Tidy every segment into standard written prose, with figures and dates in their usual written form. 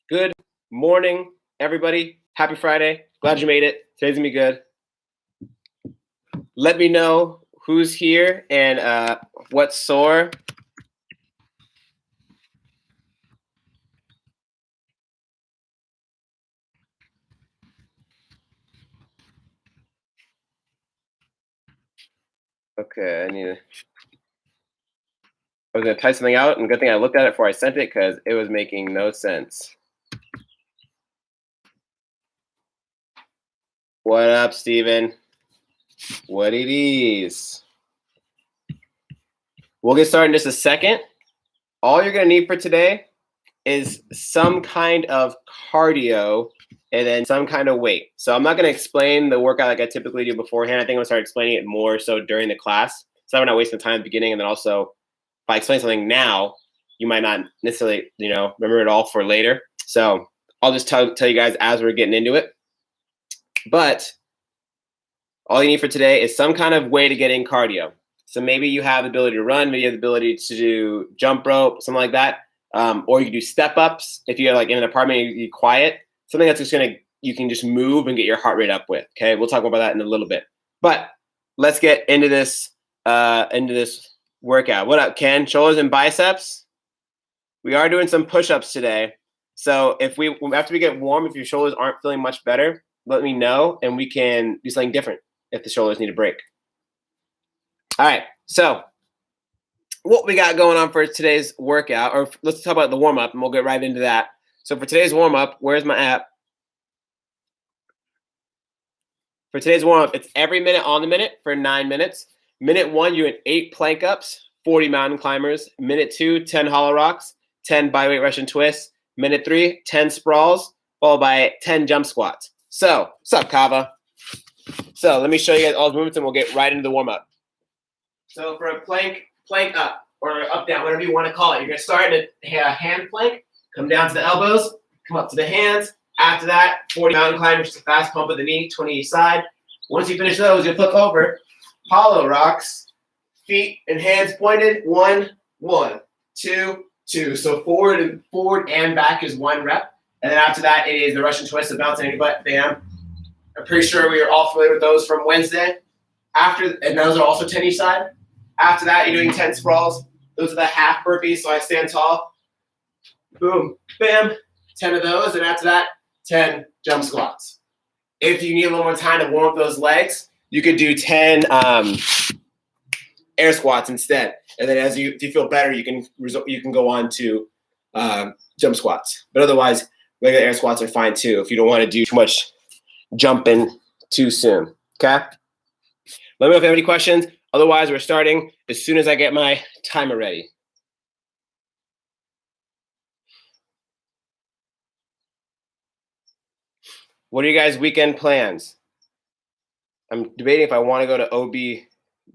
Good morning, everybody. Happy Friday. Glad you made it. Today's gonna be good. Let me know who's here and what's sore. Okay, I was gonna type something out, and good thing I looked at it before I sent it because it was making no sense. What up, Steven? What it is? We'll get started in just a second. All you're gonna need for today is some kind of cardio and then some kind of weight. So I'm not going to explain the workout like I typically do beforehand. I think I'm going to start explaining it more so during the class, so I'm not wasting time at the beginning. And then also, if I explain something now, you might not necessarily, remember it all for later. So I'll just tell you guys as we're getting into it. But all you need for today is some kind of way to get in cardio. So maybe you have the ability to run, maybe you have the ability to do jump rope, something like that. Or you can do step ups if you're like in an apartment, you're quiet. Something that's just you can just move and get your heart rate up with. Okay, we'll talk about that in a little bit. But let's get into this workout. What up, Ken? Shoulders and biceps. We are doing some push-ups today. So after we get warm, if your shoulders aren't feeling much better, let me know and we can do something different if the shoulders need a break. All right, so what we got going on for today's workout, or let's talk about the warm-up and we'll get right into that. So for today's warm-up, where's my app? For today's warm-up, it's every minute on the minute for 9 minutes. Minute 1, you're doing 8 plank ups, 40 mountain climbers. Minute 2, 10 hollow rocks, 10 bodyweight Russian twists. Minute 3, 10 sprawls, followed by 10 jump squats. So, what's up, Kava? So let me show you guys all the movements and we'll get right into the warm-up. So for a plank up or up down, whatever you want to call it, you're going to start in a hand plank, come down to the elbows, come up to the hands. After that, 40 mountain climbers, just a fast pump of the knee, 20 each side. Once you finish those, you'll flip over, hollow rocks, feet and hands pointed, 1, 1, 2, 2. So forward and back is 1 rep. And then after that, it is the Russian twist of bouncing your butt, bam. I'm pretty sure we are all familiar with those from Wednesday. And those are also 10 each side. After that, you're doing 10 sprawls. Those are the half burpees, so I stand tall. Boom, bam, 10 of those. And after that, 10 jump squats. If you need a little more time to warm up those legs, you could do 10 air squats instead. And then if you feel better, you can go on to jump squats. But otherwise, regular air squats are fine too if you don't want to do too much jumping too soon. Okay? Let me know if you have any questions. Otherwise, we're starting as soon as I get my timer ready. What are you guys' weekend plans? I'm debating if I want to go to OB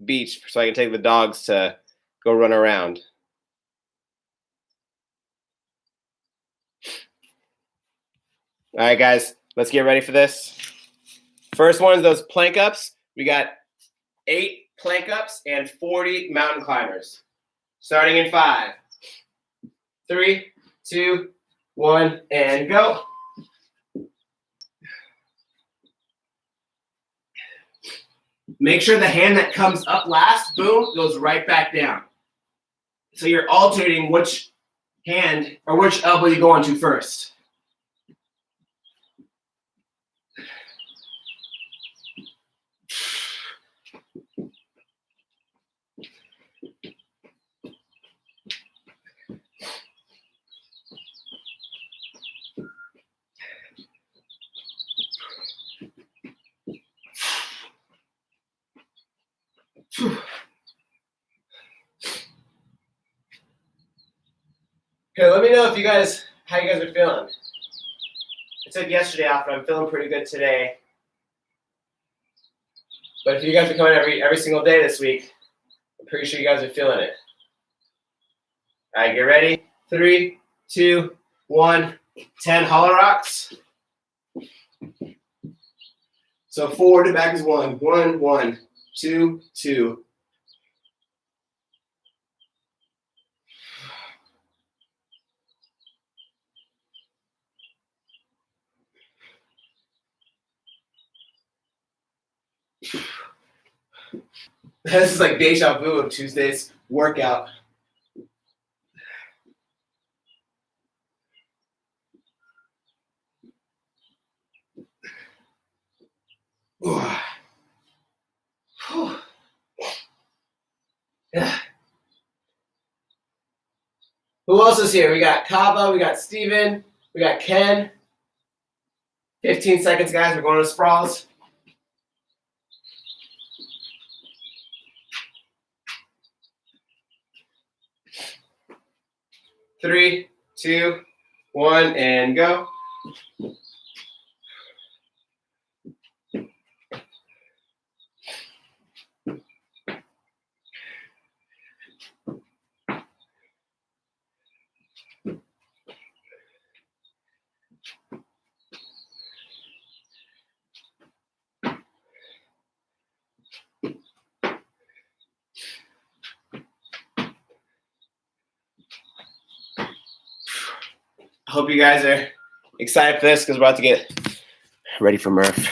Beach so I can take the dogs to go run around. All right, guys, let's get ready for this. First one is those plank ups. We got 8 plank ups and 40 mountain climbers. Starting in 5, 3, 2, 1, and go. Make sure the hand that comes up last, boom, goes right back down. So you're alternating which hand or which elbow you go onto first. Okay, let me know if how you guys are feeling. I took yesterday off, but I'm feeling pretty good today. But if you guys are coming every single day this week, I'm pretty sure you guys are feeling it. All right, get ready. 3, 2, 1, 10 hollow rocks. So forward and back is 1, 1, 1, 2, 2. This is like deja vu of Tuesday's workout. Yeah. Who else is here? We got Kava, we got Steven, we got Ken. 15 seconds, guys. We're going to Sprawls. Three, two, one, and go. I hope you guys are excited for this because we're about to get ready for Murph.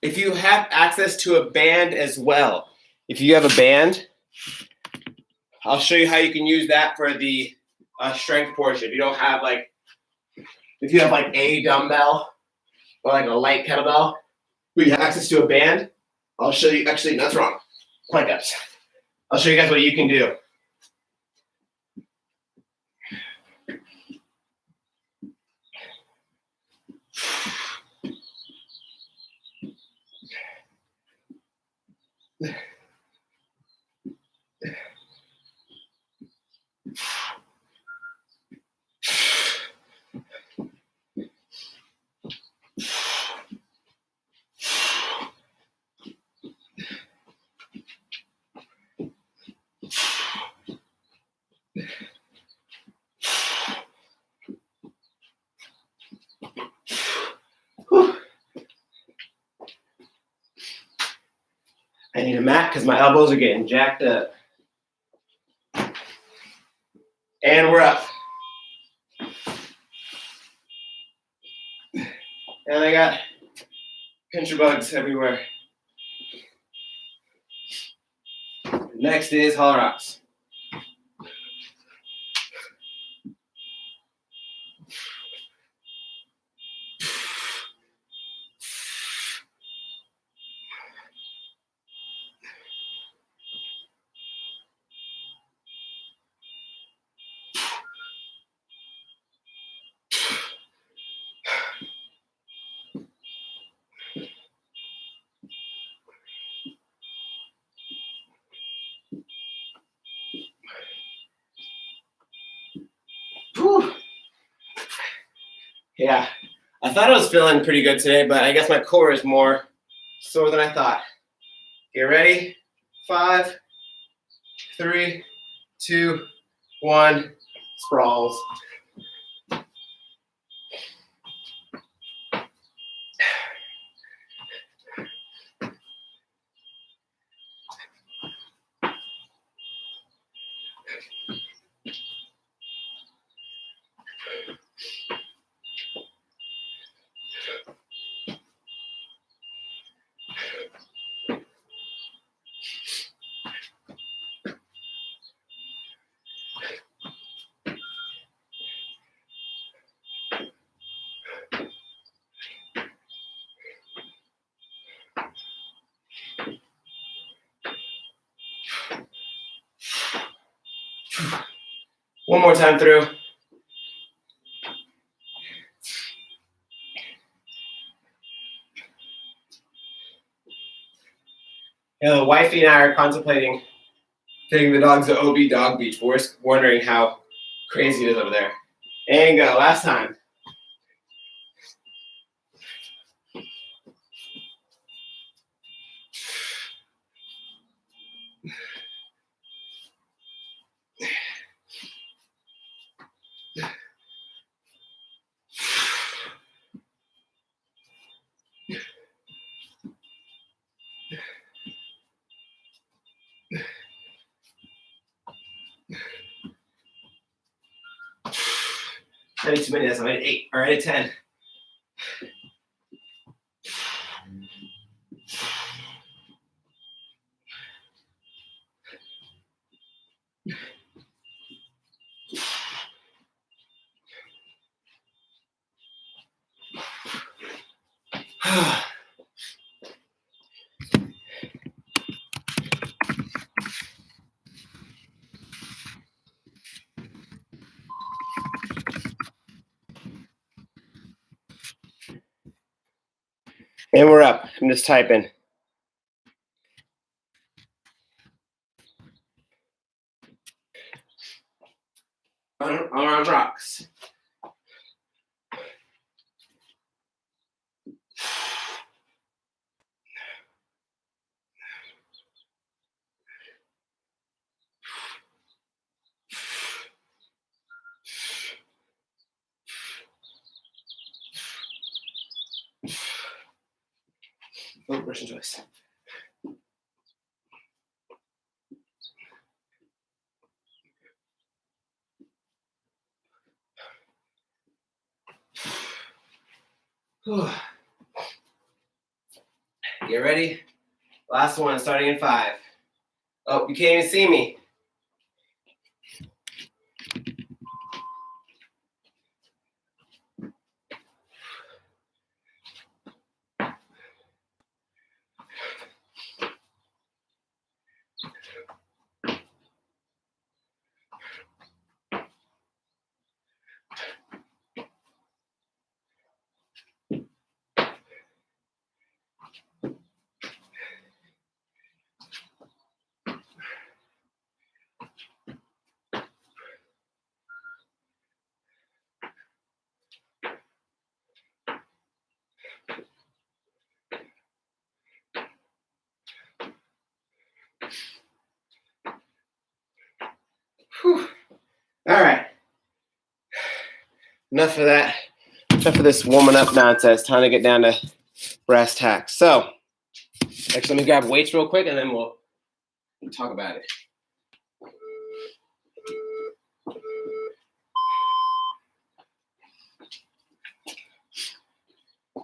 If you have access to a band as well, if you have a band, I'll show you how you can use that for the strength portion. If you don't have if you have like a dumbbell or like a light kettlebell, but you have access to a band, I'll show you. Actually, that's wrong. Plank ups. I'll show you guys what you can do. I need a mat because my elbows are getting jacked up. And we're up. And I got pincher bugs everywhere. Next is hollow rocks. Whew. Yeah, I thought I was feeling pretty good today, but I guess my core is more sore than I thought. Get ready. 5, 3, 2, 1. Sprawls. One more time through. The wifey and I are contemplating taking the dogs to OB Dog Beach, but we're wondering how crazy it is over there. And go. Last time. I did too many. That's I did 8 or I did 10. And we're up. I'm just typing. Arm rocks. Oh, Russian twist. Get ready. Last one, starting in 5. Oh, you can't even see me. Whew. All right. Enough of that. Enough of this warming up nonsense. Time to get down to brass tacks. So, actually, let me grab weights real quick, and then we'll talk about it.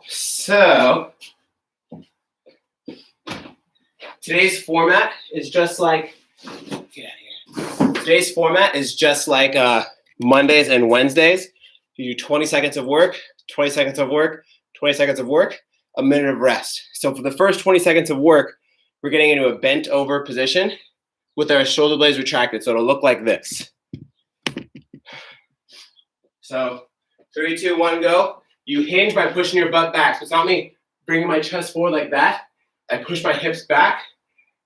So, today's format is just like, get out of here. Today's format is just like Mondays and Wednesdays. You do 20 seconds of work, 20 seconds of work, 20 seconds of work, a minute of rest. So for the first 20 seconds of work, we're getting into a bent over position with our shoulder blades retracted. So it'll look like this. So 3, 2, 1, go. You hinge by pushing your butt back. So it's not me bringing my chest forward like that. I push my hips back,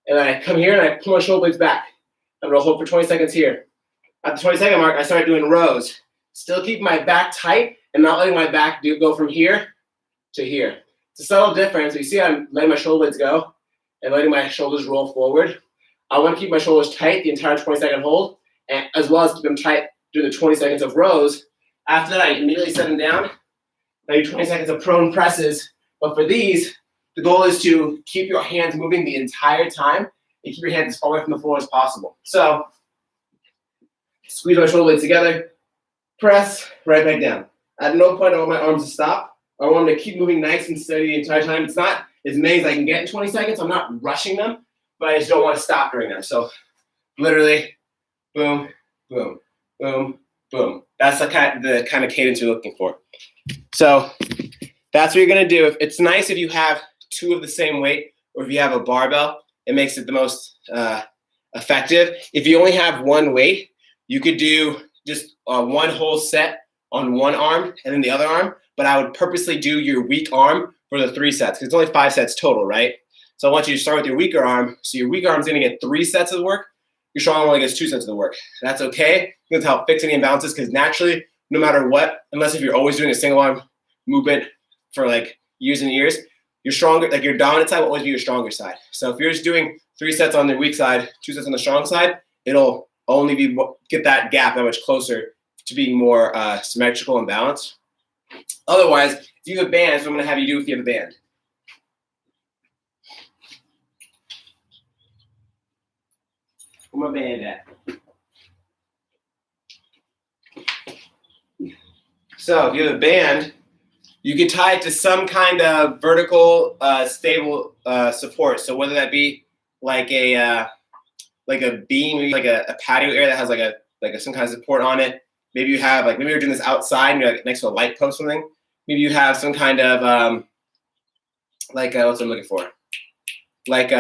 and then I come here and I pull my shoulder blades back. I'm gonna hold for 20 seconds here. At the 20-second mark, I start doing rows. Still keeping my back tight and not letting my back go from here to here. It's a subtle difference. You see I'm letting my shoulder blades go and letting my shoulders roll forward. I want to keep my shoulders tight the entire 20-second hold, and as well as keep them tight during the 20 seconds of rows. After that, I immediately set them down. I do 20 seconds of prone presses. But for these, the goal is to keep your hands moving the entire time and keep your hands as far away from the floor as possible. So, squeeze my shoulder blades together, press, right back down. At no point I want my arms to stop. I want them to keep moving nice and steady the entire time. It's not as many as I can get in 20 seconds. I'm not rushing them, but I just don't want to stop during them. So, literally, boom, boom, boom, boom. That's the kind of cadence you're looking for. So that's what you're going to do. It's nice if you have 2 of the same weight, or if you have a barbell, it makes it the most effective. If you only have 1 weight, you could do just 1 whole set on 1 arm and then the other arm, but I would purposely do your weak arm for the 3 sets, because it's only 5 sets total, right? So I want you to start with your weaker arm. So your weaker arm is going to get 3 sets of work. Your strong arm only gets 2 sets of the work. That's okay. It's help fix any imbalances, because naturally, no matter what, unless if you're always doing a single arm movement for like years and years, your stronger, like your dominant side will always be your stronger side. So if you're just doing 3 sets on the weak side, 2 sets on the strong side, it'll only get that gap that much closer to being more symmetrical and balanced. Otherwise, if you have bands, what I'm going to have you do if you have a band. Where my band at? So if you have a band, you can tie it to some kind of vertical, stable support. So whether that be like a beam, like a patio area that has like some kind of support on it. Maybe you have maybe you're doing this outside and you're next to a light post or something. Maybe you have some kind of what's I'm looking for? Like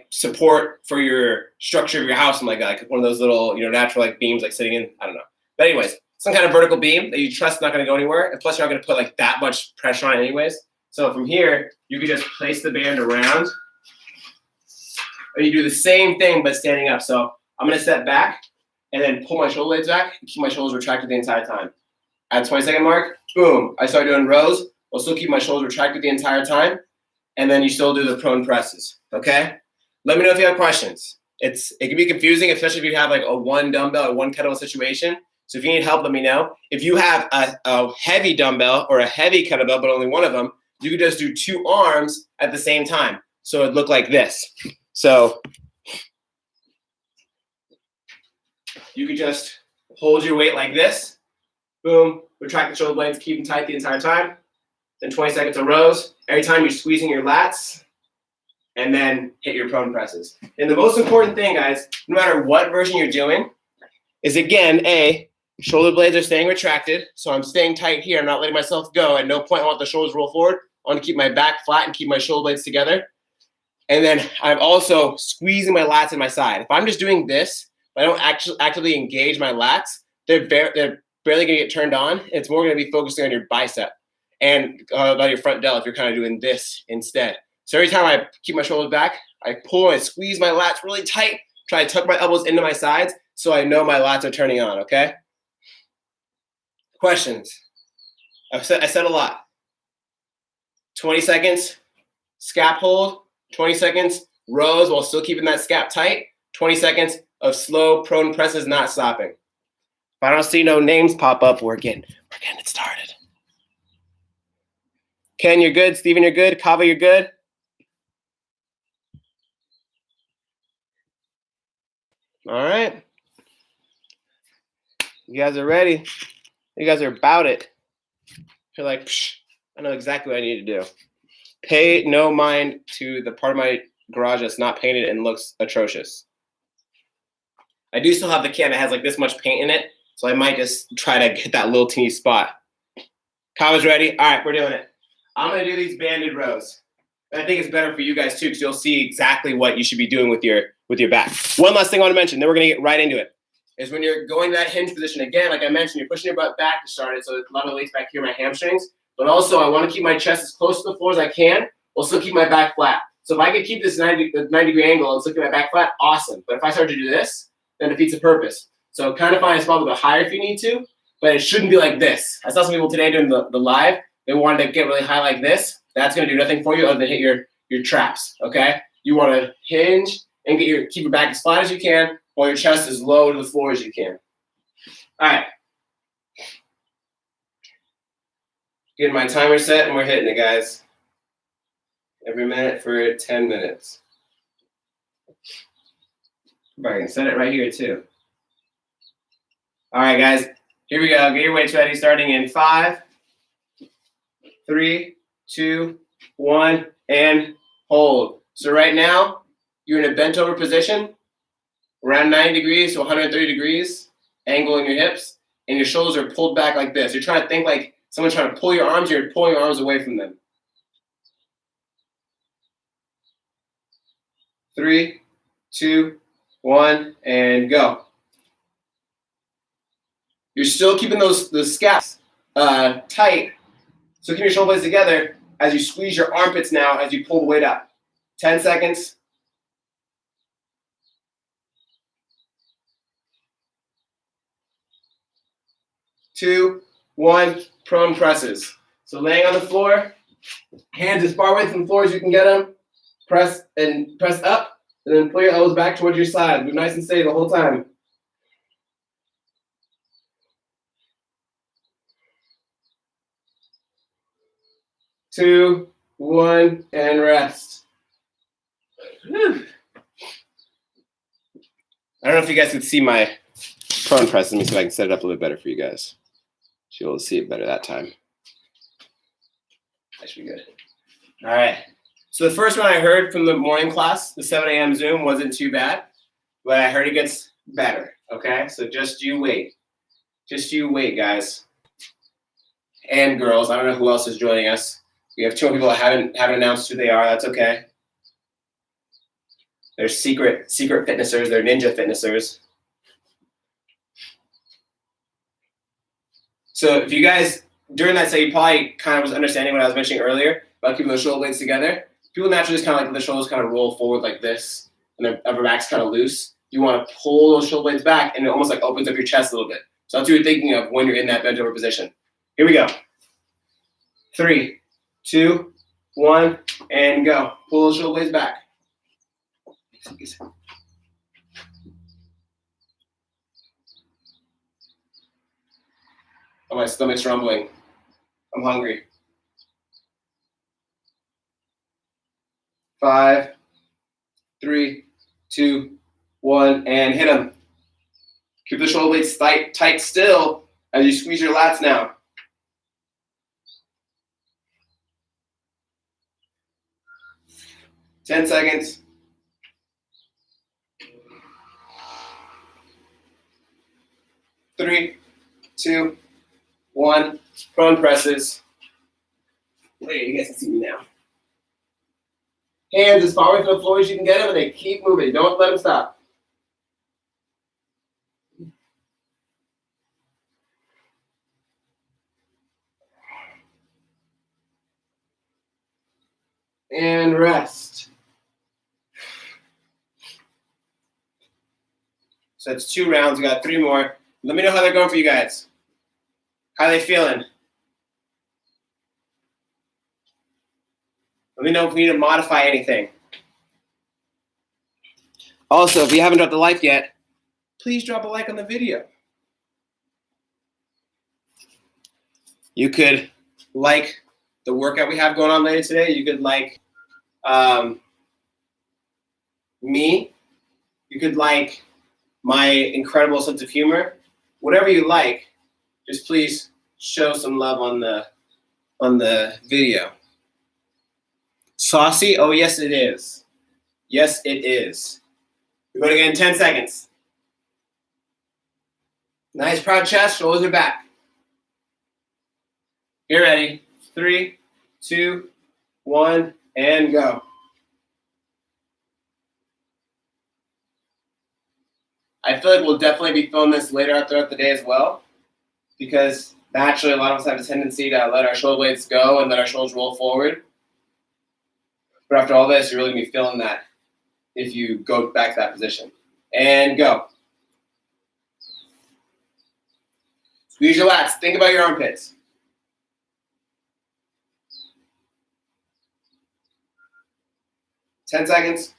support for your structure of your house, and like one of those little natural beams sitting in. I don't know. But anyways, some kind of vertical beam that you trust is not going to go anywhere, and plus you're not going to put that much pressure on it anyways. So from here, you can just place the band around, or you do the same thing but standing up. So I'm going to step back and then pull my shoulder blades back and keep my shoulders retracted the entire time. At the 20-second mark, boom, I start doing rows. I'll still keep my shoulders retracted the entire time, and then you still do the prone presses, okay? Let me know if you have questions. It can be confusing, especially if you have a one dumbbell or one kettlebell situation. So if you need help, let me know. If you have a heavy dumbbell or a heavy kettlebell, but only one of them, you can just do 2 arms at the same time. So it'd look like this. So you could just hold your weight like this. Boom, retract the shoulder blades, keep them tight the entire time. Then 20 seconds of rows. Every time you're squeezing your lats, and then hit your prone presses. And the most important thing, guys, no matter what version you're doing, is again, shoulder blades are staying retracted. So I'm staying tight here. I'm not letting myself go. At no point I want the shoulders roll forward. I want to keep my back flat and keep my shoulder blades together. And then I'm also squeezing my lats in my side. If I'm just doing this, but I don't actively engage my lats, they're barely going to get turned on. It's more going to be focusing on your bicep and about your front delt if you're kind of doing this instead. So every time I keep my shoulders back, I pull and squeeze my lats really tight, try to tuck my elbows into my sides so I know my lats are turning on, okay? Questions? I said a lot. 20 seconds, scap hold, 20 seconds, rows while still keeping that scap tight, 20 seconds of slow prone presses, not stopping. If I don't see no names pop up, we're getting it started. Ken, you're good. Steven, you're good. Kava, you're good. All right. You guys are ready. You guys are about it. You're like, psh, I know exactly what I need to do. Pay no mind to the part of my garage that's not painted and looks atrocious. I do still have the can that has this much paint in it, so I might just try to get that little teeny spot. Kava's ready. All right, we're doing it. I'm going to do these banded rows. I think it's better for you guys too, because you'll see exactly what you should be doing with your back. One last thing I want to mention, then we're going to get right into it, is when you're going to that hinge position again, like I mentioned, you're pushing your butt back to start it, so a lot of weights back here, my hamstrings. But also, I want to keep my chest as close to the floor as I can, while still keep my back flat. So if I could keep this 90-degree angle and still keep my back flat, awesome. But if I start to do this, then it defeats the purpose. So kind of find a spot a little bit higher if you need to, but it shouldn't be like this. I saw some people today doing the live. They wanted to get really high like this. That's going to do nothing for you other than hit your traps, okay? You want to hinge and keep your back as flat as you can while your chest as low to the floor as you can. All right. Getting my timer set and we're hitting it, guys. Every minute for 10 minutes. I can set it right here too. All right, guys. Here we go. Get your weights ready. Starting in 5, 3, 2, 1, and hold. So right now, you're in a bent over position, around 90 degrees to 130 degrees, angle in your hips, and your shoulders are pulled back like this. You're trying to think like someone's trying to pull your arms, you're pulling your arms away from them. 3, 2, 1, and go. You're still keeping those scaps tight. So keep your shoulder blades together as you squeeze your armpits now as you pull the weight up. 10 seconds. 2, 1, prone presses. So laying on the floor, hands as far away from the floor as you can get them. Press up, and then pull your elbows back towards your side. Be nice and steady the whole time. Two, 1, and rest. Whew. I don't know if you guys can see my prone press. Let me see if I can set it up a little bit better for you guys. Should be able to see it better that time. That should be good. All right. So the first one I heard from the morning class, the 7 a.m. Zoom, wasn't too bad, but I heard it gets better. Okay, so just you wait. Just you wait, guys and girls. I don't know who else is joining us. We have 2 people that haven't announced who they are. That's okay. They're secret fitnessers. They're ninja fitnessers. So if you guys, during that set, you probably kind of was understanding what I was mentioning earlier about keeping the shoulder blades together. People naturally just kind of like the shoulders kind of roll forward like this, and their upper back's kind of loose. You want to pull those shoulder blades back, and it almost like opens up your chest a little bit. So that's what you're thinking of when you're in that bent over position. Here we go. 3, 2, 1, and go. Pull those shoulder blades back. Oh, my stomach's rumbling. I'm hungry. 5, 3, 2, 1, and hit them. Keep the shoulder blades tight still as you squeeze your lats now. Ten seconds. 3, 2, 1. Prone presses. Hey, you guys can see me now. Hands as far away from the floor as you can get them, and they keep moving. Don't let them stop. And rest. So that's 2 rounds. We got 3 more. Let me know how they're going for you guys. How are they feeling? Let me know if we need to modify anything. Also, if you haven't dropped a like yet, please drop a like on the video. You could like the workout we have going on later today. You could like me. You could like my incredible sense of humor. Whatever you like, just please show some love on the video. Saucy? Oh, yes, it is. Yes, it is. We're going again in 10 seconds. Nice proud chest, shoulders are back. Get ready. 3, 2, 1, and go. I feel like we'll definitely be filming this later out throughout the day as well, because naturally a lot of us have a tendency to let our shoulder blades go and let our shoulders roll forward. But after all this, you're really going to be feeling that if you go back to that position. And go. Squeeze your lats. Think about your armpits. Ten seconds.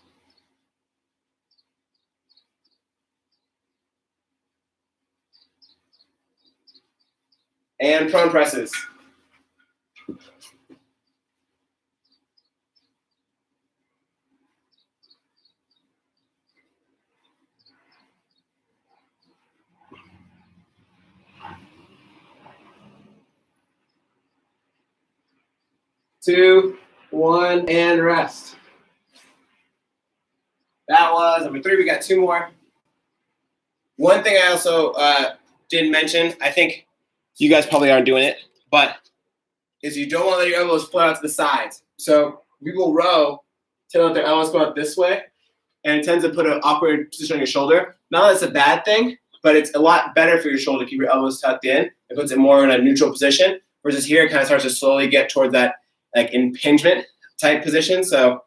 And prone presses. Two, 1, and rest. That was number 3. We got 2 more. One thing I also didn't mention, I think you guys probably aren't doing it, but is you don't want to let your elbows float out to the sides. So people row, tend to let their elbows go out this way, and it tends to put an awkward position on your shoulder. Not that it's a bad thing, but it's a lot better for your shoulder to keep your elbows tucked in. It puts it more in a neutral position, versus here it kind of starts to slowly get towards that like impingement type position. So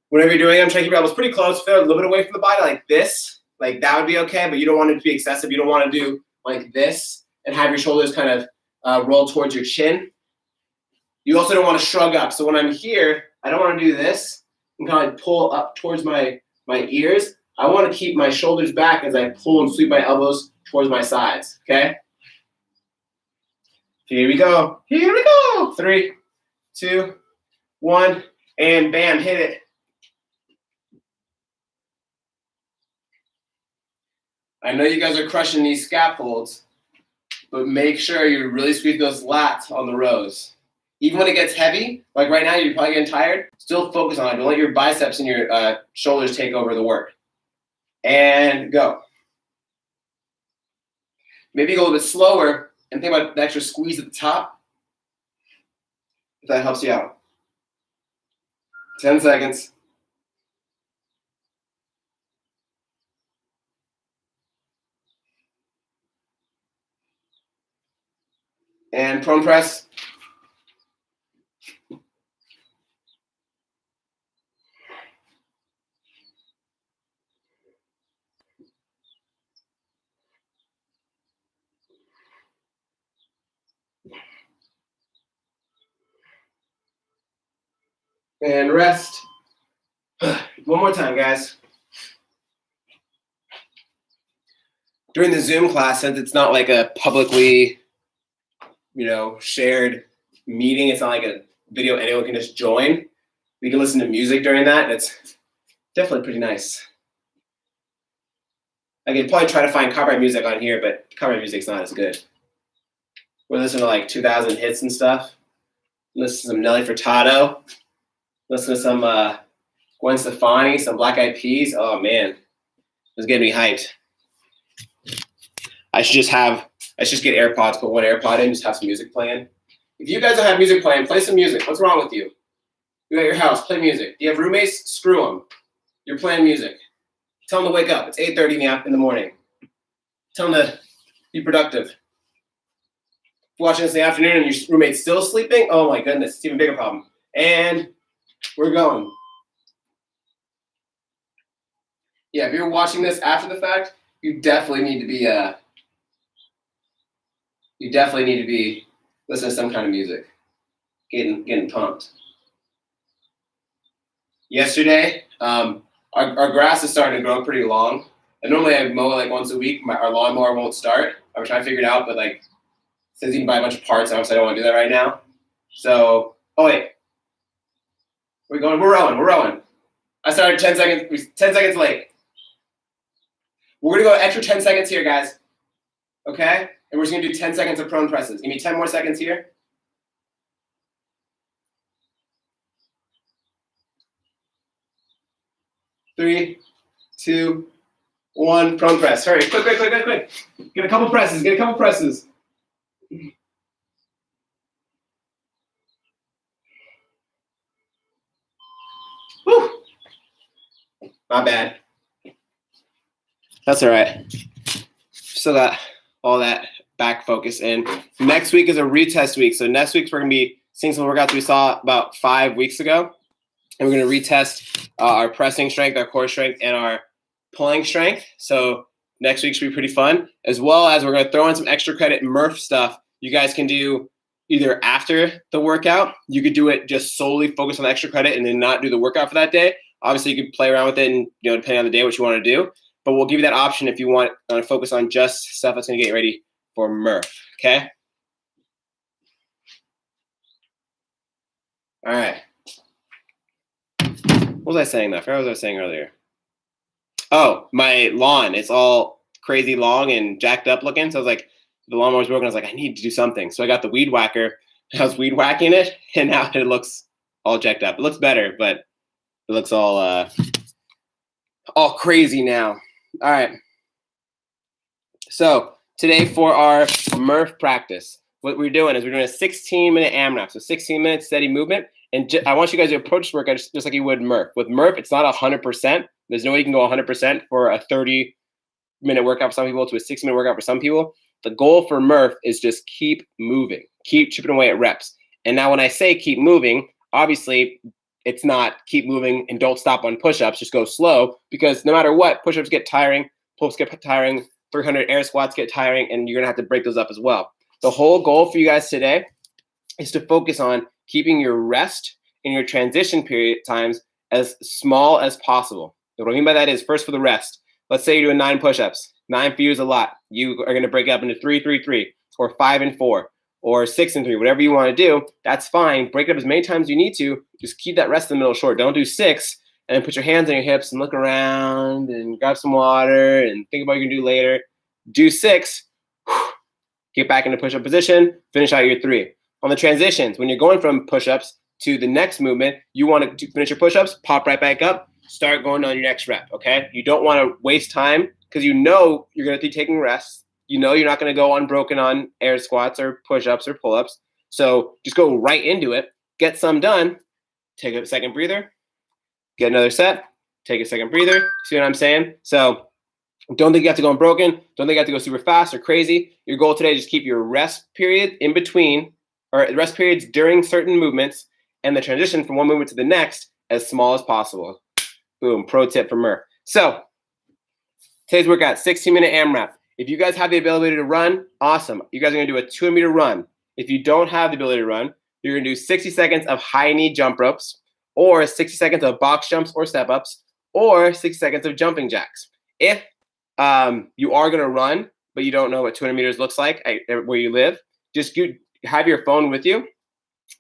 whenever you're doing it, I'm trying to keep your elbows pretty close, feel a little bit away from the body like this. Like that would be okay, but you don't want it to be excessive. You don't want to do like this and have your shoulders kind of roll towards your chin. You also don't want to shrug up. So when I'm here, I don't want to do this and kind of pull up towards my ears. I want to keep my shoulders back as I pull and sweep my elbows towards my sides, okay? Here we go. Here we go. 3, 2, 1, and bam, hit it. I know you guys are crushing these scap holds, but make sure you're really squeezing those lats on the rows. Even when it gets heavy, like right now you're probably getting tired, still focus on it. Don't let your biceps and your shoulders take over the work. And go. Maybe go a little bit slower and think about the extra squeeze at the top, if that helps you out. 10 seconds. And prone press. And rest. One more time, guys. During the Zoom class, since it's not like a publicly, shared meeting, it's not like a video anyone can just join. We can listen to music during that. It's definitely pretty nice. I could probably try to find copyright music on here, but copyright music's not as good. We're listening to like 2000 hits and stuff. Listen to some Nelly Furtado. Listen to some Gwen Stefani, some Black Eyed Peas. Oh man, it's getting me hyped. I should just get AirPods, put one AirPod in, just have some music playing. If you guys don't have music playing, play some music. What's wrong with you? You're at your house, play music. Do you have roommates? Screw them. You're playing music. Tell them to wake up. It's 8:30 in the morning. Tell them to be productive. If you're watching this in the afternoon and your roommate's still sleeping, oh my goodness, it's an even bigger problem. And we're going. Yeah, if you're watching this after the fact, you definitely need to be listening to some kind of music, getting pumped. Yesterday, our grass is starting to grow pretty long. And normally I mow it like once a week. Our lawnmower won't start. I was trying to figure it out, but like since you can buy a bunch of parts, obviously I don't want to do that right now. So, oh wait, we're rowing. I started 10 seconds late. We're gonna go extra 10 seconds here, guys. Okay? And we're just gonna do 10 seconds of prone presses. Give me 10 more seconds here. Three, 2, 1, prone press. Hurry, quick. Get a couple presses. Whew. My bad. That's all right. Still got all that back focus in. Next week is a retest week. So next week we're going to be seeing some workouts we saw about 5 weeks ago. And we're going to retest our pressing strength, our core strength, and our pulling strength. So next week should be pretty fun. As well as we're going to throw in some extra credit Murph stuff you guys can do either after the workout. You could do it just solely focus on the extra credit and then not do the workout for that day. Obviously, you could play around with it and, depending on the day, what you want to do. But we'll give you that option if you want to focus on just stuff that's going to get ready for Murph, okay? All right. What was I saying now? I forgot what I was saying earlier. Oh, my lawn. It's all crazy long and jacked up looking. So I was like, the lawnmower's broken. I was like, I need to do something. So I got the weed whacker. I was weed whacking it, and now it looks all jacked up. It looks better, but it looks all crazy now. All right. So today for our Murph practice, what we're doing is we're doing a 16-minute AMRAP. So 16 minutes steady movement. And I want you guys to approach this workout just like you would Murph. With Murph, it's not 100%. There's no way you can go 100% for a 30-minute workout for some people to a 6-minute workout for some people. The goal for Murph is just keep moving. Keep chipping away at reps. And now when I say keep moving, obviously it's not keep moving and don't stop on push-ups. Just go slow, because no matter what, push-ups get tiring, pull-ups get tiring, 300 air squats get tiring, and you're going to have to break those up as well. The whole goal for you guys today is to focus on keeping your rest and your transition period times as small as possible. And what I mean by that is, first for the rest, let's say you're doing 9 push-ups. 9 for you is a lot. You are going to break it up into 3, 3, 3, or 5 and 4, or 6 and 3, whatever you want to do. That's fine. Break it up as many times as you need to. Just keep that rest in the middle short. Don't do 6 and then put your hands on your hips and look around and grab some water and think about what you're going to do later. Do 6, get back into push-up position, finish out your 3. On the transitions, when you're going from push-ups to the next movement, you want to finish your push-ups, pop right back up, start going on your next rep, okay? You don't want to waste time because you know you're going to be taking rests. You know you're not going to go unbroken on air squats or push-ups or pull-ups. So just go right into it, get some done, take a second breather, get another set, take a second breather. See what I'm saying? So don't think you have to go unbroken. Don't think you have to go super fast or crazy. Your goal today is just keep your rest period in between, or rest periods during certain movements, and the transition from one movement to the next as small as possible. Boom, pro tip from Murph. So today's workout, 16-minute AMRAP. If you guys have the ability to run, awesome. You guys are gonna do a 200-meter run. If you don't have the ability to run, you're gonna do 60 seconds of high knee jump ropes, or 60 seconds of box jumps or step ups, or 60 seconds of jumping jacks. If you are gonna run, but you don't know what 200 meters looks like where you live, just have your phone with you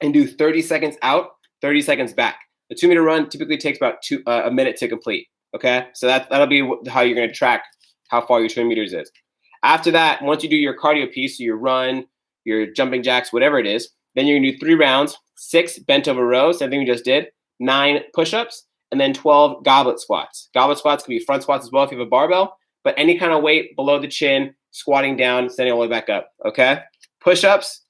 and do 30 seconds out, 30 seconds back. The 2-meter run typically takes about a minute to complete, okay? So that'll be how you're gonna track how far your 200 meters is. After that, once you do your cardio piece, so your run, your jumping jacks, whatever it is, then you're gonna do 3 rounds, 6 bent over rows, same thing we just did, 9 push-ups, and then 12 goblet squats. Goblet squats can be front squats as well if you have a barbell, but any kind of weight below the chin, squatting down, standing all the way back up, okay? Push-ups,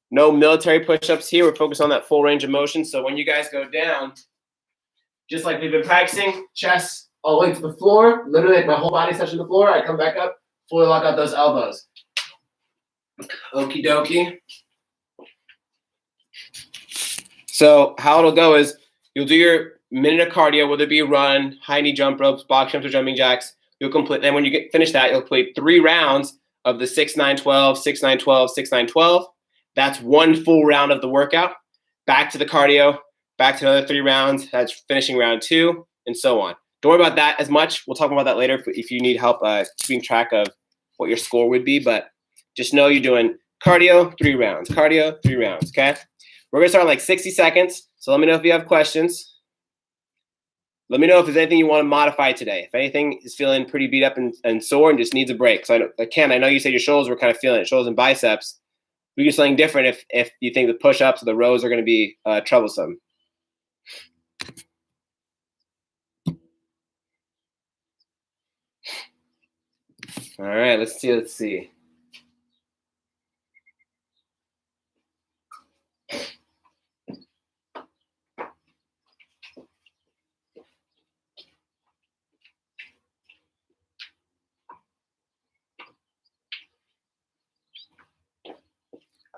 no military push-ups here. We're focused on that full range of motion. So when you guys go down, just like we've been practicing, chest all the way to the floor, literally like my whole body's touching the floor. I come back up, fully lock out those elbows. Okie dokie. So how it'll go is you'll do your minute of cardio, whether it be a run, high knee jump ropes, box jumps, or jumping jacks. You'll complete. Then when you finish that, you'll complete 3 rounds of the 6-9-12, 6-9-12, 6-9-12. That's 1 full round of the workout. Back to the cardio, back to another 3 rounds. That's finishing round 2, and so on. Don't worry about that as much. We'll talk about that later if you need help keeping track of what your score would be. But just know you're doing cardio, 3 rounds, cardio, 3 rounds, okay? We're going to start in like 60 seconds. So let me know if you have questions. Let me know if there's anything you want to modify today. If anything is feeling pretty beat up and sore and just needs a break. So I know you said your shoulders were kind of feeling it, shoulders and biceps. We do something different if you think the push-ups or the rows are going to be troublesome. All right, let's see.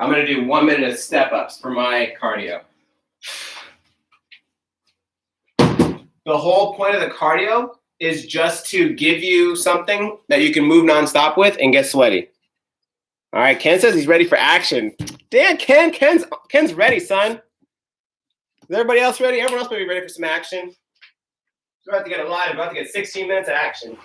I'm going to do 1 minute of step-ups for my cardio. The whole point of the cardio is just to give you something that you can move nonstop with and get sweaty. All right, Ken says he's ready for action. Dan, Ken's ready, son. Is everybody else ready? Everyone else might be ready for some action. We're about to get we're about to get 16 minutes of action.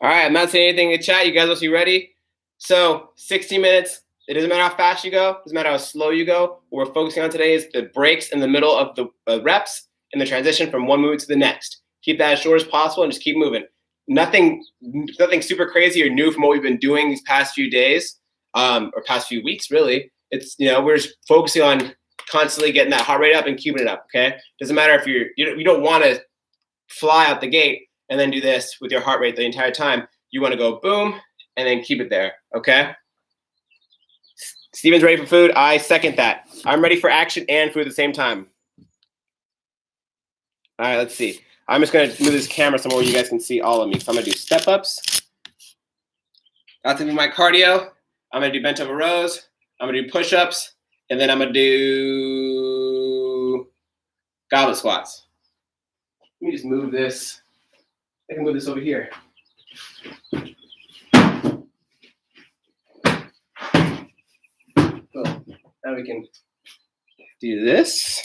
All right, I'm not saying anything in the chat. You guys will see ready. So 60 minutes. It doesn't matter how fast you go. It doesn't matter how slow you go. What we're focusing on today is the breaks in the middle of the reps and the transition from one movement to the next. Keep that as short as possible and just keep moving. Nothing super crazy or new from what we've been doing these past few days or past few weeks, really. It's, we're just focusing on constantly getting that heart rate up and keeping it up, okay? Doesn't matter if you don't want to fly out the gate and then do this with your heart rate the entire time. You want to go boom and then keep it there, okay? Steven's ready for food. I second that. I'm ready for action and food at the same time. All right, let's see. I'm just going to move this camera somewhere where you guys can see all of me. So I'm going to do step-ups. That's going to be my cardio. I'm going to do bent over rows. I'm going to do push-ups. And then I'm going to do goblet squats. Let me just move this. I can move this over here. Cool. Now we can do this.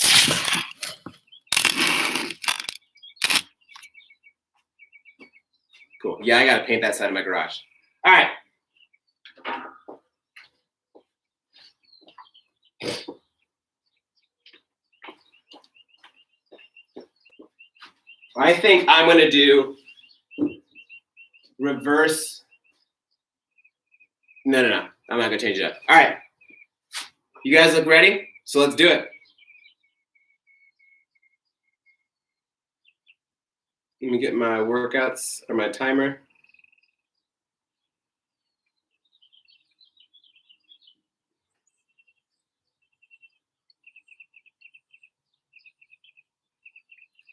Cool. Yeah, I got to paint that side of my garage. All right. I think I'm going to do reverse. No. I'm not going to change it up. All right. You guys look ready? So let's do it. Let me get my workouts or my timer.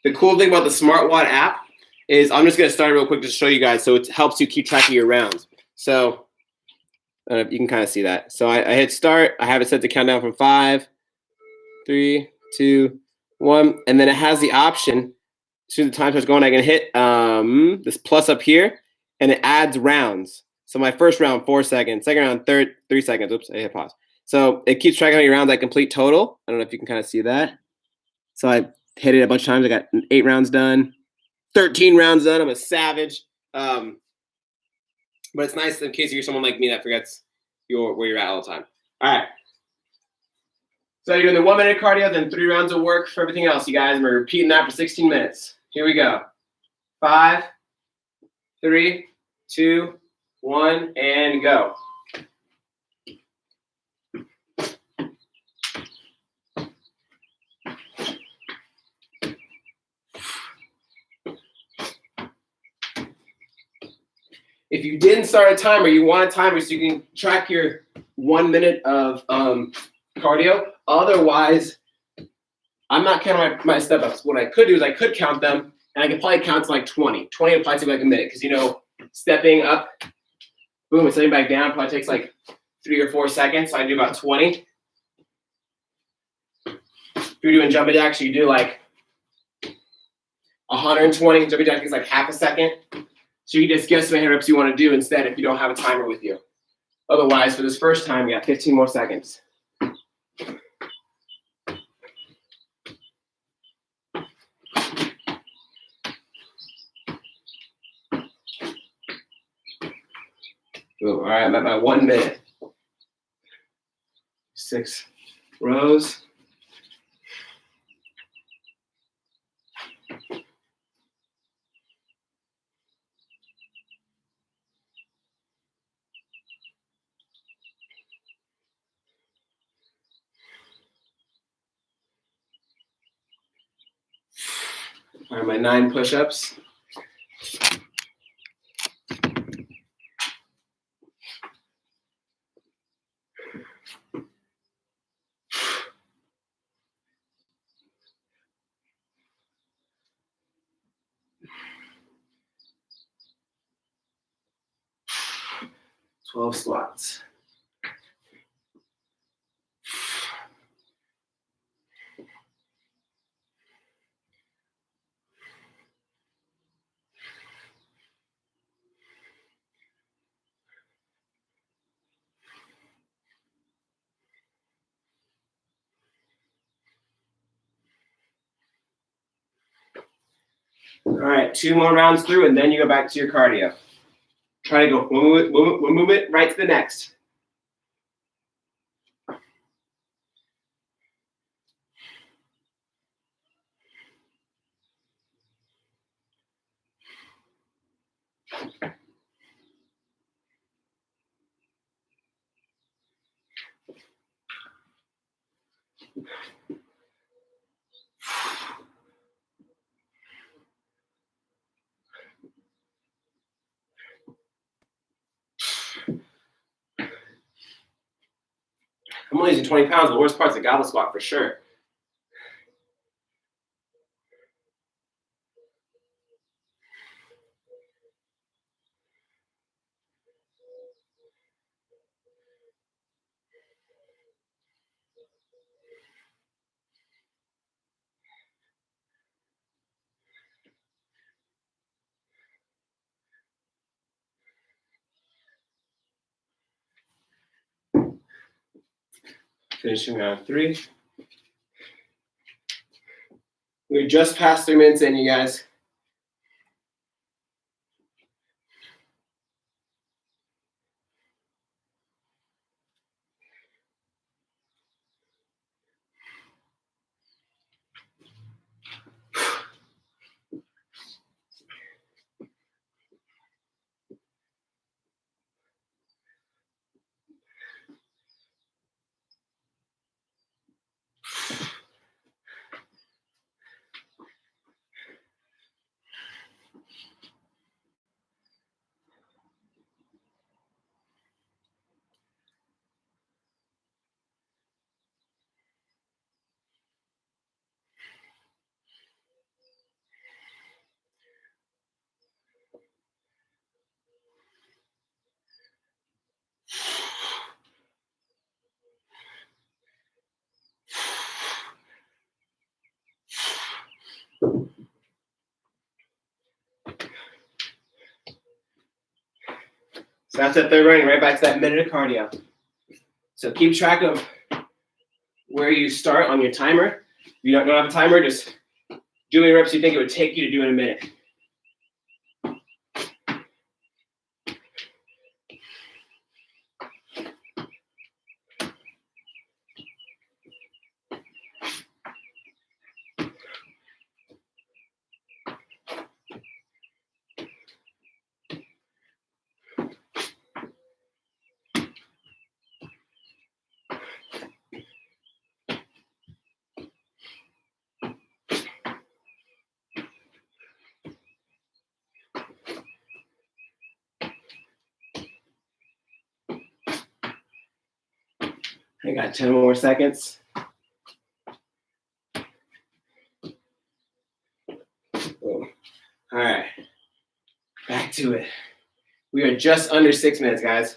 The cool thing about the SmartWatt app is I'm just going to start real quick to show you guys so it helps you keep track of your rounds. So you can kind of see that. So I hit start. I have it set to count down from 5, 3, 2, 1. And then it has the option, as soon as the time starts going, I can hit this plus up here, and it adds rounds. So my first round, 4 seconds. Second round, 3 seconds. Oops, I hit pause. So it keeps track of how many rounds I complete total. I don't know if you can kind of see that. So I hit it a bunch of times. I got 8 rounds done, 13 rounds done. I'm a savage. But it's nice in case you're someone like me that forgets where you're at all the time. All right. So you're doing the 1 minute cardio, then 3 rounds of work for everything else, you guys. And we're repeating that for 16 minutes. Here we go. 5, 3, 2, 1, and go. If you didn't start a timer, you want a timer so you can track your 1 minute of cardio. Otherwise, I'm not counting my step-ups. What I could do is I could count them, and I could probably count to like 20. 20 would probably take like a minute because, stepping up, boom, and stepping back down probably takes like 3 or 4 seconds. So I do about 20. If you're doing jumping jacks, you do like 120. Jumping jack takes like half a second. So you just guess how many reps you want to do instead if you don't have a timer with you. Otherwise, for this first time, you got 15 more seconds. Boom. All right, I'm at my 1 minute. 6 rows. All right, my 9 push-ups. Twelve squats. All right, 2 more rounds through, and then you go back to your cardio. Try to go one movement right to the next. I'm only using 20 pounds. The worst part's the goblet squat for sure. Finishing round 3. We're just past 3 minutes in, you guys. So that's that third running, right back to that minute of cardio. So keep track of where you start on your timer. If you don't have a timer, just do any reps you think it would take you to do in a minute. I got 10 more seconds. Boom. All right, back to it. We are just under 6 minutes, guys.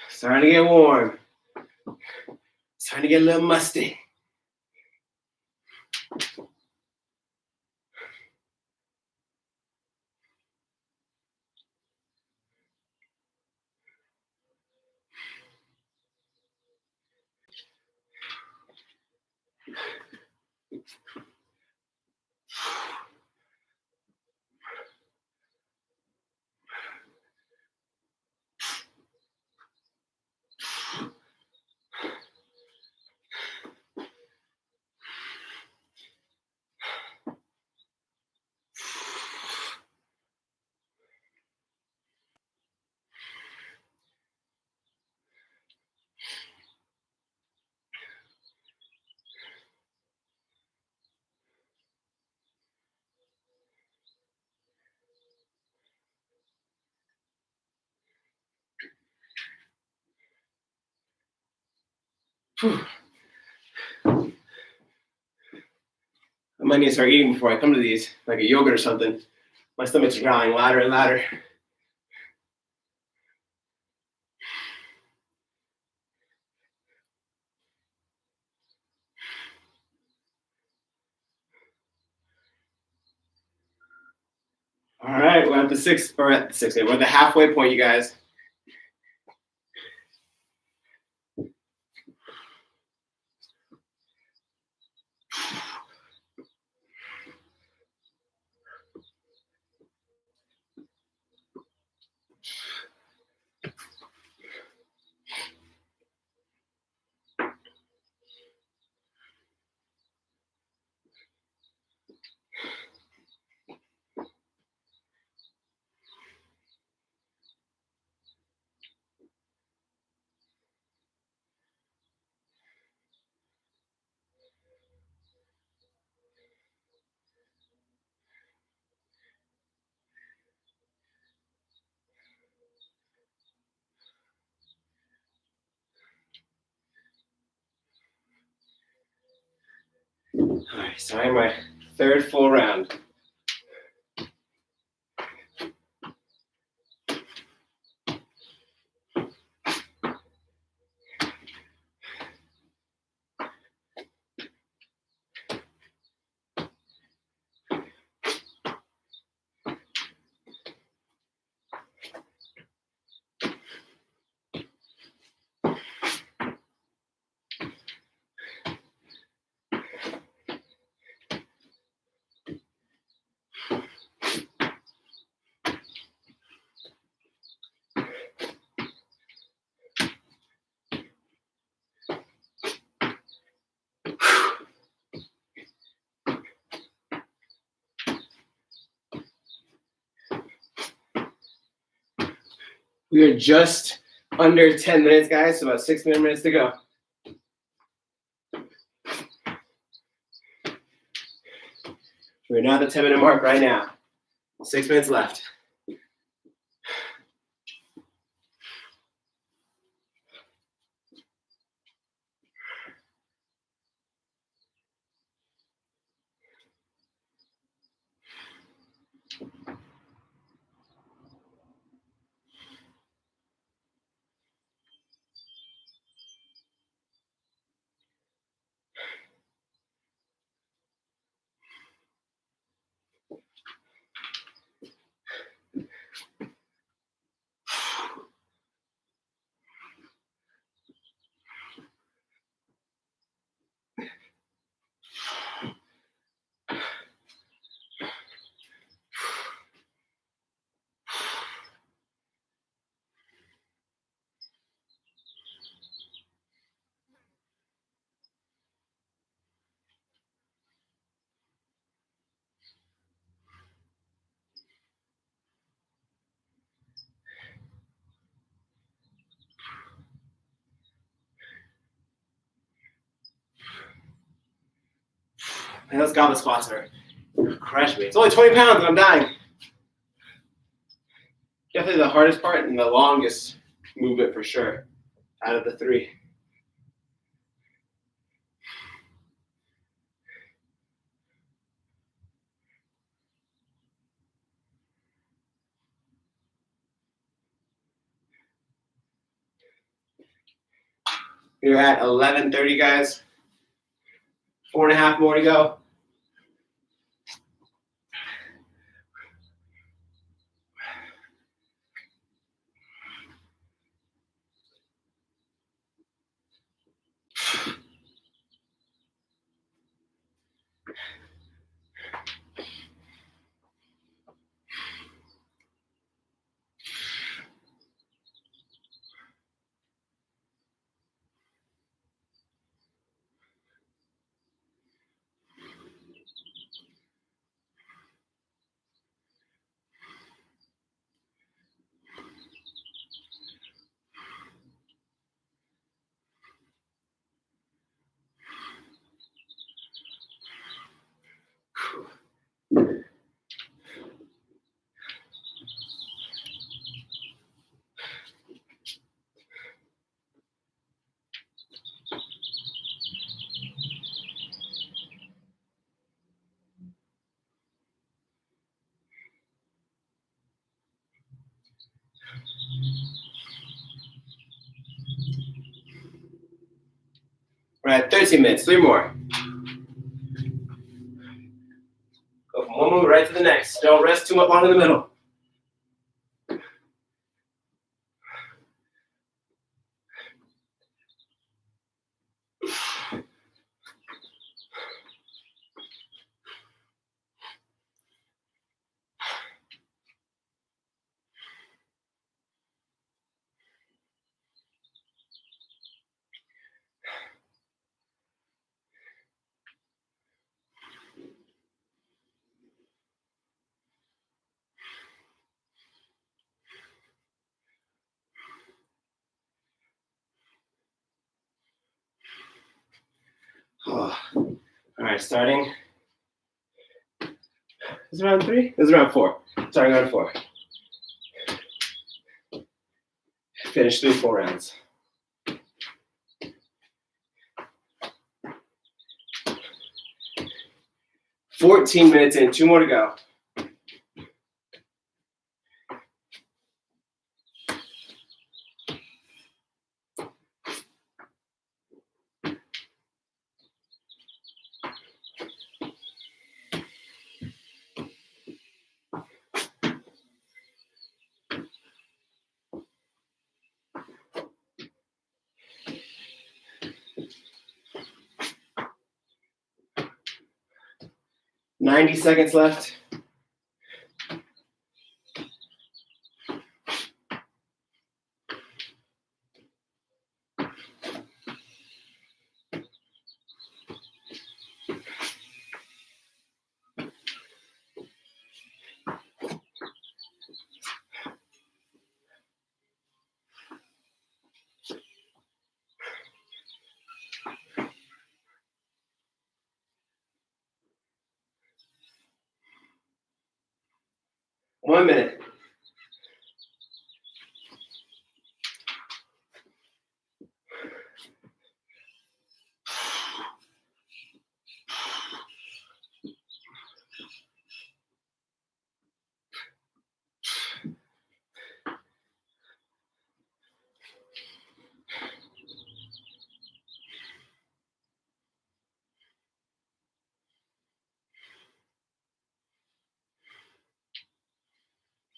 Starting to get warm. Starting to get a little musty. Whew. I might need to start eating before I come to these, like a yogurt or something. My stomach's growling louder and louder. All right, we're at the we're at the halfway point, you guys. All right, starting my third full round. We are just under 10 minutes, guys, so about 6 minutes to go. We're now at the 10-minute mark right now. 6 minutes left. Man, those goblet squats are crushing me. It's only 20 pounds and I'm dying. Definitely the hardest part and the longest movement for sure out of the three. We're at 11:30, guys. 4.5 more to go. We're at 13 minutes, 3 more. Go from one move right to the next. Don't rest too much long in the middle. Oh. All right, starting. Is it round 3? This is round 4. Starting round 4. Finish 3 full rounds. 14 minutes in, 2 more to go. Ninety seconds left. 1 minute.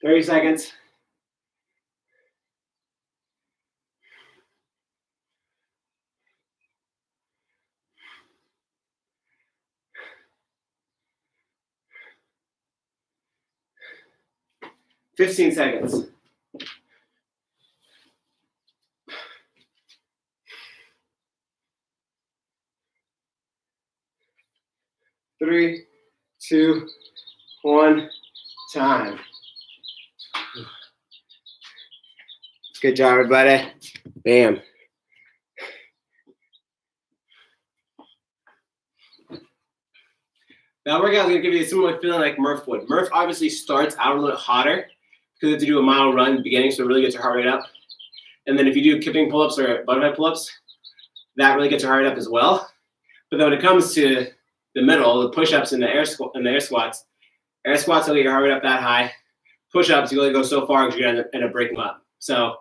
Thirty seconds. $15 seconds. 3, 2, 1, time. Good job, everybody. Bam. That workout is going to give you a similar feeling like Murph would. Murph obviously starts out a little bit hotter because you have to do a mile run in the beginning, so it really gets your heart rate up. And then if you do kipping pull-ups or butterfly pull-ups, that really gets your heart rate up as well. But then when it comes to the middle, the push-ups and the air squats will get your heart rate up that high. Push-ups, you only go so far because you're going to end up breaking them up. So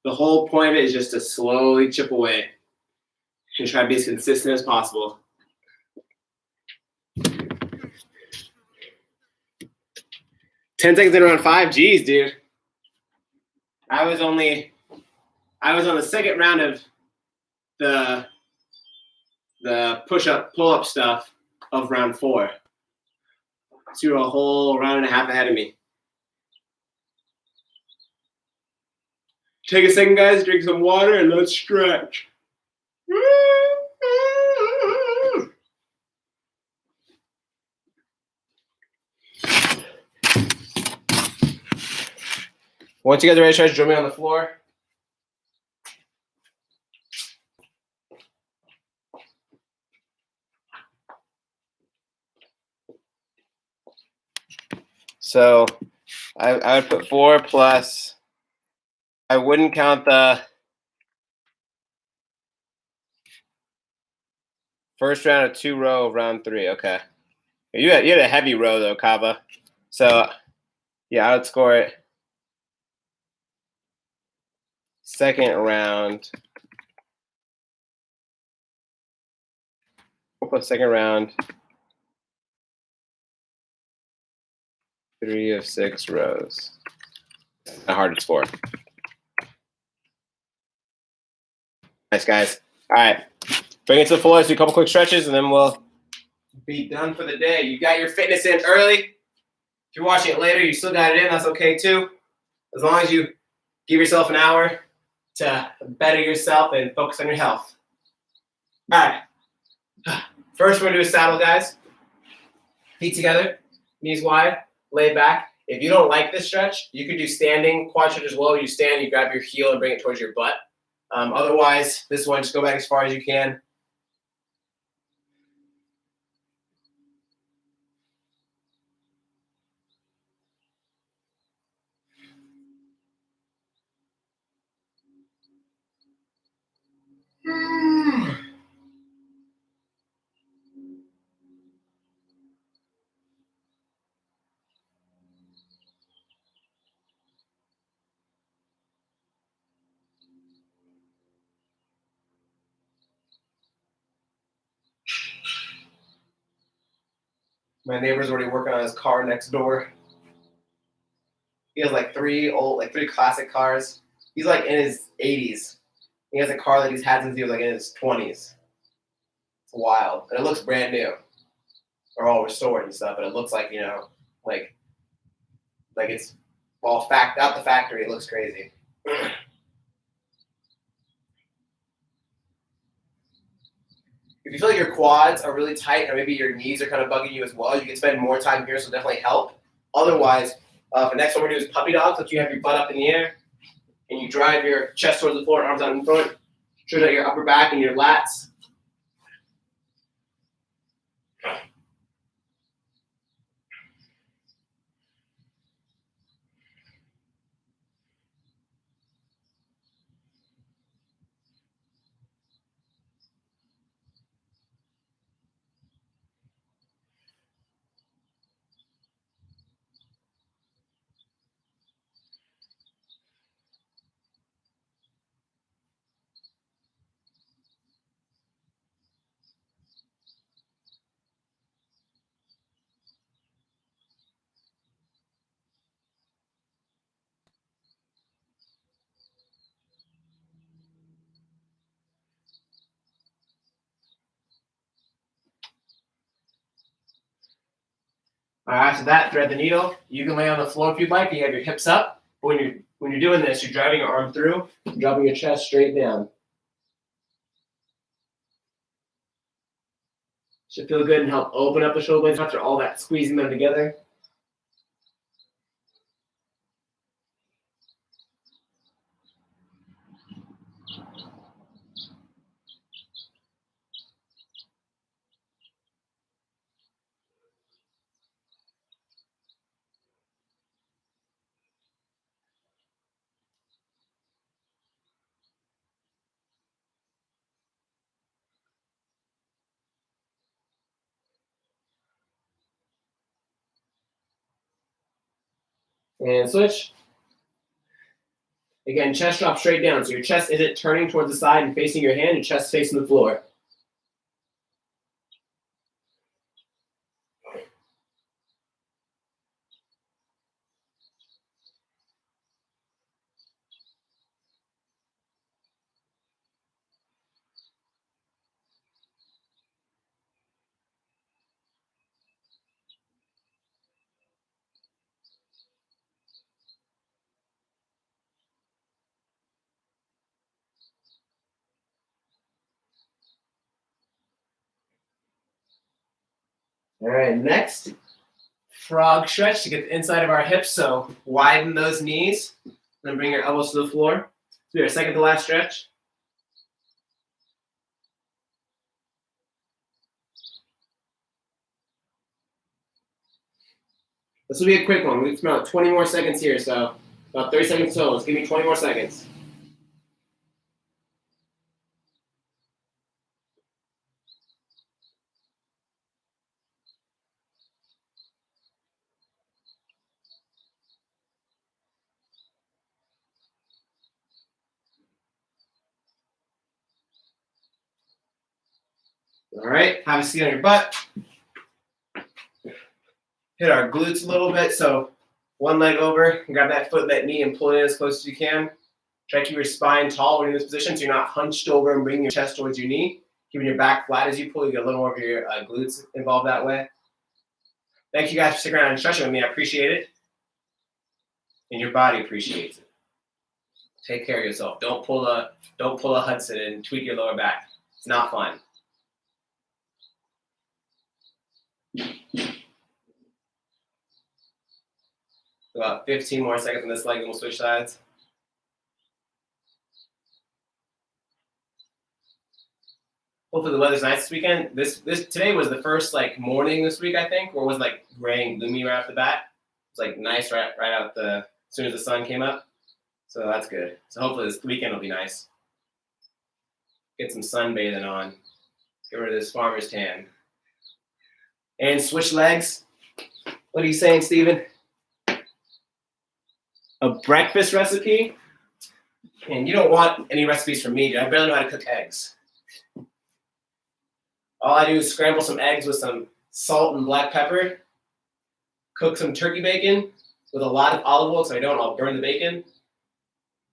the whole point of it is just to slowly chip away and try to be as consistent as possible. Ten seconds in around 5. Geez, dude. I was on the second round of the push-up, pull-up stuff of round 4. So you're a whole round and a half ahead of me. Take a second, guys, drink some water, and let's stretch. Once you guys are ready to stretch, join me on the floor. So I would put 4 plus. I wouldn't count the first round of 2 row of round 3. Okay. You had a heavy row though, Kava. So yeah, I would score it. Second round. We'll put second round. 3 of 6 rows. Not hard to score. Nice, guys. All right. Bring it to the floor. Let's do a couple quick stretches, and then we'll be done for the day. You got your fitness in early. If you're watching it later, you still got it in. That's okay, too. As long as you give yourself an hour to better yourself and focus on your health. All right. First, we're going to do a saddle, guys. Feet together, knees wide, lay back. If you don't like this stretch, you could do standing quad stretch as well. You stand, you grab your heel and bring it towards your butt. Otherwise, this one, just go back as far as you can. My neighbor's already working on his car next door. He has like 3 classic cars. He's like in his 80s. He has a car that he's had since he was like in his 20s. It's wild. And it looks brand new. Or all restored and stuff, but it looks like, you know, like it's all out the factory. It looks crazy. If you feel like your quads are really tight or maybe your knees are kind of bugging you as well, you can spend more time here, so definitely help. Otherwise, the next one we're going to do is puppy dogs. So you have your butt up in the air and you drive your chest towards the floor, arms out in front. Stretch out your upper back and your lats. All right, after that, thread the needle. You can lay on the floor if you'd like. You have your hips up. But when you're doing this, you're driving your arm through, dropping your chest straight down. Should feel good and help open up the shoulder blades after all that squeezing them together. And switch. Again, chest drop straight down. So your chest isn't turning towards the side and facing your hand. Your chest is facing the floor. All right, next, frog stretch to get the inside of our hips. So widen those knees, then bring your elbows to the floor. Do your second to last stretch. This will be a quick one. We've got about 20 more seconds here, so about 30 seconds total. Let's give me 20 more seconds. All right, have a seat on your butt. Hit our glutes a little bit. So one leg over, grab that foot, that knee, and pull it in as close as you can. Try to keep your spine tall when you're in this position so you're not hunched over and bringing your chest towards your knee. Keeping your back flat as you pull, you get a little more of your glutes involved that way. Thank you guys for sticking around and stretching with me. I appreciate it. And your body appreciates it. Take care of yourself. Don't pull a Hudson and tweak your lower back. It's not fun. About 15 more seconds on this leg, and we'll switch sides. Hopefully the weather's nice this weekend. Today was the first morning this week, I think, or was gray and gloomy right off the bat. It was nice right out as soon as the sun came up. So that's good. So hopefully this weekend will be nice. Get some sunbathing on. Get rid of this farmer's tan. And switch legs. What are you saying, Steven? A breakfast recipe? And you don't want any recipes from me, dude. I barely know how to cook eggs. All I do is scramble some eggs with some salt and black pepper, cook some turkey bacon with a lot of olive oil so I'll burn the bacon,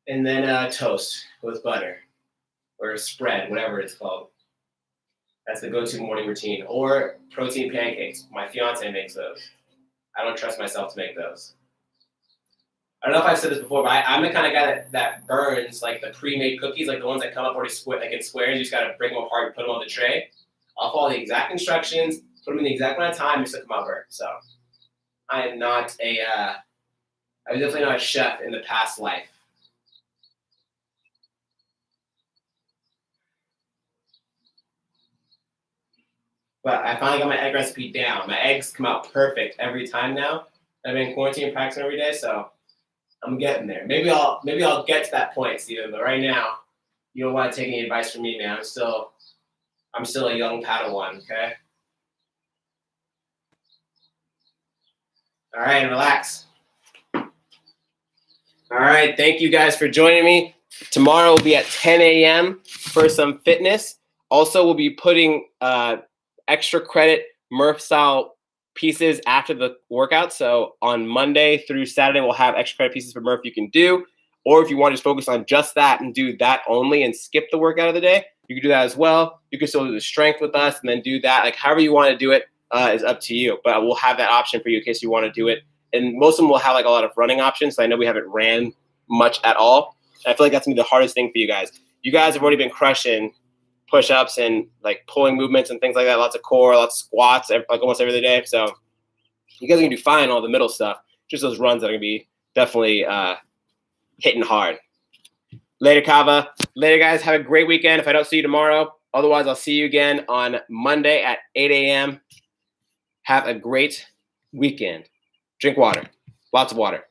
and then toast with butter or a spread, whatever it's called. That's the go-to morning routine. Or protein pancakes. My fiance makes those. I don't trust myself to make those. I don't know if I've said this before, but I'm the kind of guy that burns the pre-made cookies, the ones that come up already in squares. You just got to break them apart and put them on the tray. I'll follow the exact instructions, put them in the exact amount of time, just to come out burnt. So I am not I was definitely not a chef in the past life. But I finally got my egg recipe down. My eggs come out perfect every time now. I've been in quarantine and practicing every day, so I'm getting there. Maybe I'll get to that point, Steven. But right now, you don't want to take any advice from me, man. I'm still a young Padawan, okay? All right, relax. All right, thank you guys for joining me. Tomorrow will be at 10 a.m. for some fitness. Also, we'll be putting extra credit Murph style pieces after the workout. So on Monday through Saturday, we'll have extra credit pieces for Murph you can do. Or if you want to just focus on just that and do that only and skip the workout of the day, you can do that as well. You can still do the strength with us and then do that, however you want to do it. is up to you. But we'll have that option for you in case you want to do it. And most of them will have like a lot of running options. So I know we haven't ran much at all. And I feel like that's gonna be the hardest thing for you guys. You guys have already been crushing push-ups and like pulling movements and things like that. Lots of core, lots of squats, like almost every other day. So you guys are gonna do fine on all the middle stuff. Just those runs that are gonna be definitely hitting hard. Later, Kava. Later, guys. Have a great weekend. If I don't see you tomorrow, otherwise I'll see you again on Monday at 8 a.m. Have a great weekend. Drink water. Lots of water.